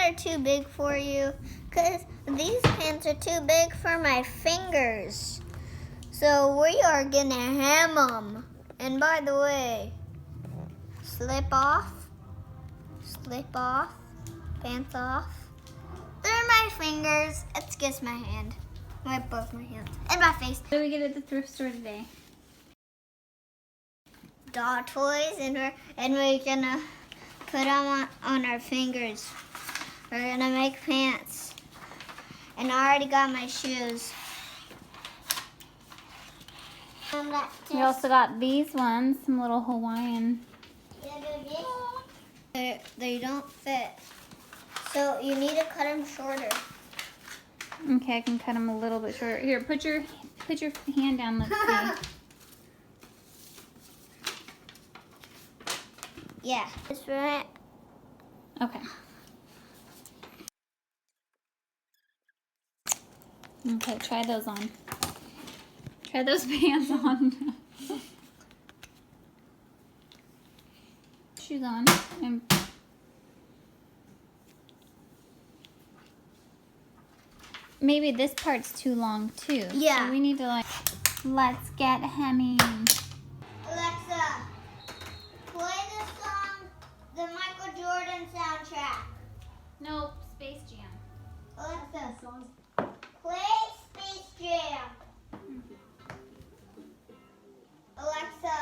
are too big for you, because these pants are too big for my fingers. So we are gonna hem them. And by the way, slip off, pants off. They're my fingers. It's just my hand. Both my hands and my face. What did we get at the thrift store today? Doll toys, and we're gonna put them on our fingers. We're gonna make pants. And I already got my shoes. We also got these ones, some little Hawaiian. They don't fit. So you need to cut them shorter. Okay, I can cut them a little bit shorter. Here, put your hand down. Let's see. Yeah. This right. Okay. Okay, try those on. Try those pants on. Shoes on. And maybe this part's too long too. Yeah. So we need to let's get hemming. Alexa, play the song, the Michael Jordan soundtrack. Nope, Space Jam. Alexa, play Space Jam. Alexa,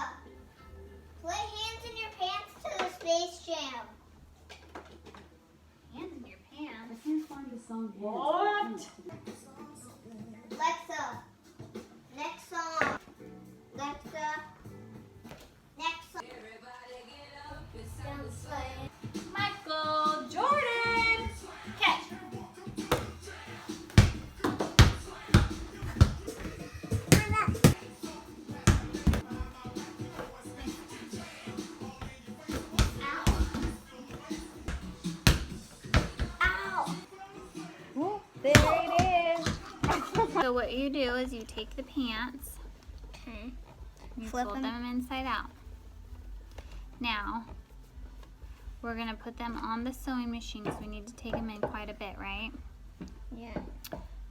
play Hands in Your Pants to the Space Jam. Hands in your pants. I can't find the song. What? Alexa, next song. Alexa, next song. Michael Jordan. Catch. There it is. So what you do is you take the pants, Okay. you Flip fold them inside out. Now, we're going to put them on the sewing machine because we need to take them in quite a bit, right? Yeah.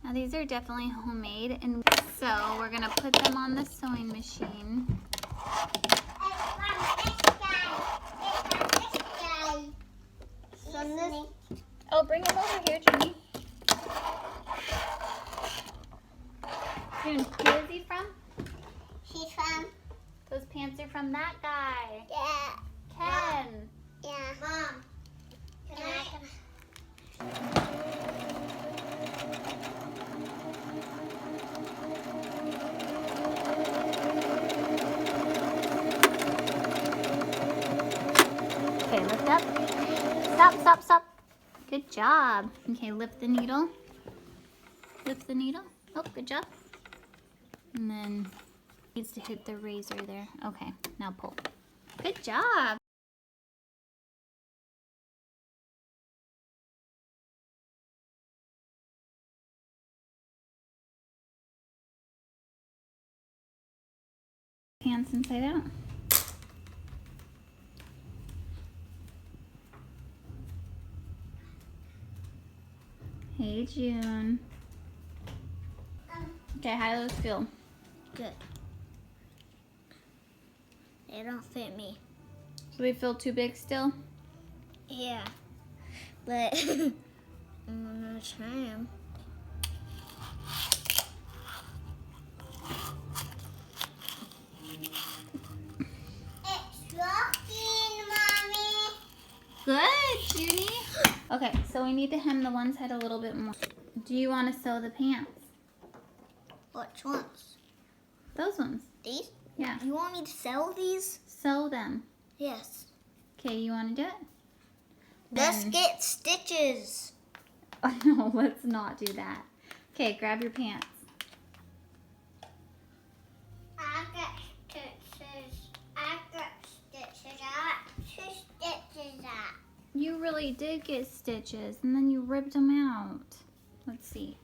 Now these are definitely homemade, and so we're going to put them on the sewing machine. Oh, bring them over here, Junie. June, who is he from? She's from. Those pants are from that guy. Yeah. Ken. Yeah. Mom. Can I? Okay, lift up. Stop, stop, stop. Good job. Okay, lift the needle. Lift the needle. Oh, good job. And then needs to hit the razor there. Okay, now pull. Good job. Pants inside out. Hey, June. Okay, how do those feel? Good. They don't fit me. Do they feel too big still? Yeah. But I'm gonna try them. It's rocking, Mommy. Good, Judy. Okay, so we need to hem the one side a little bit more. Do you want to sew the pants? Which ones? Those ones. These? Yeah. You want me to sew these? Sew them. Yes. Okay, you want to do it? Let's Then- get stitches. Oh, no, let's not do that. Okay, grab your pants. I got stitches. I got stitches. I got 2 stitches out. You really did get stitches, and then you ripped them out. Let's see.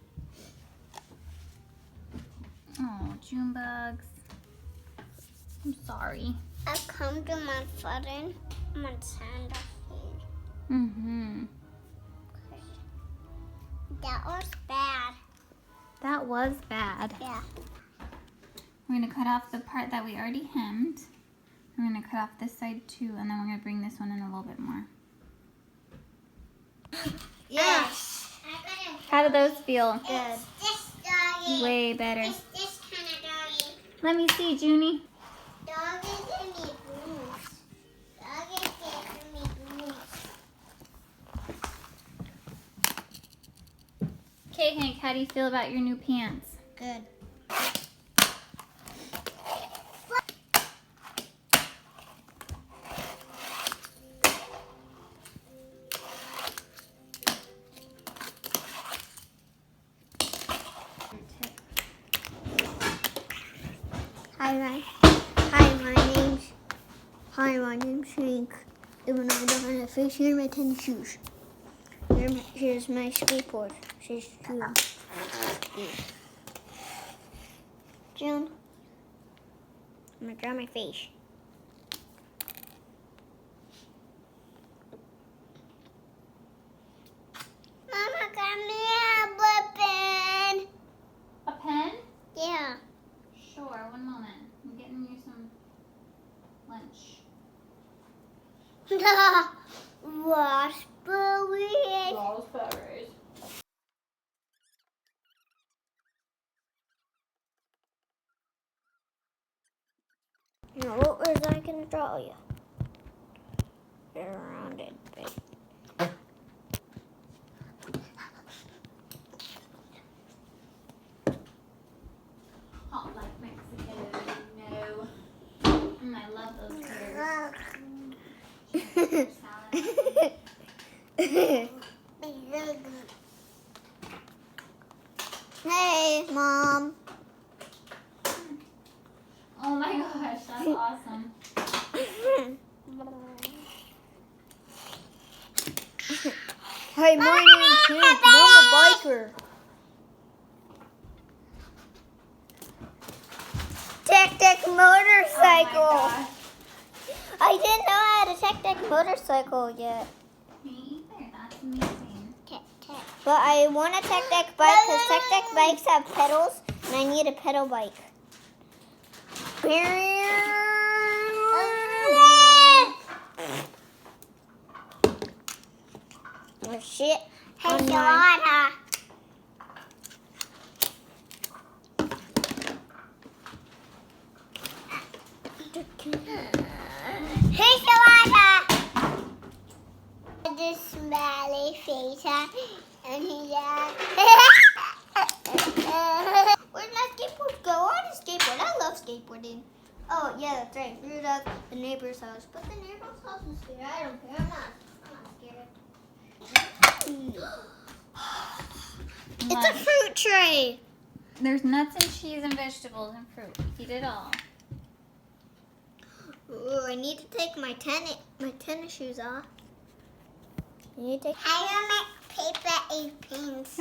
Oh, June bugs. I'm sorry. I come to my foot and my sand off here. Mm-hmm. Okay. That was bad. That was bad. Yeah. We're going to cut off the part that we already hemmed. We're going to cut off this side too, and then we're going to bring this one in a little bit more. Yes. How do those feel? Good. This doggy. Way better. It's this kind of doggy. Let me see, Junie. Dog is giving me booze. Dog is giving me booze. Okay, Hank, how do you feel about your new pants? Good. Hi, my name's Hank. Even though I don't have a face, here are my tennis shoes. Here's my skateboard. Here's June. June. I'm gonna draw my face. Mama got me a pen. A pen? Yeah. Sure, one moment. I'm getting you some lunch. Raspberry. Raspberries. Now, what was I gonna draw you? They're rounded, big. Hot like Mexico. No. I love those colors. Hey, Mom. Oh my gosh, that's awesome. Hey, my name's Hank. I'm a biker. Tech motorcycle. Oh my I didn't know I had a tech motorcycle yet. Me either. That's amazing. But I want a tech bike because tech bikes have pedals, and I need a pedal bike. Oh shit. Hey, Joanna. Hey, Joanna. The smiley face, and he's where'd my skateboard go? I want a skateboard. I love skateboarding. Oh, yeah, that's right. We were at the neighbor's house. But the neighbor's house is scared. I don't care. I'm not scared. It's a fruit tray. There's nuts and cheese and vegetables and fruit. Eat it all. Ooh, I need to take my tennis shoes off. I need to take. I want to make paper airplanes.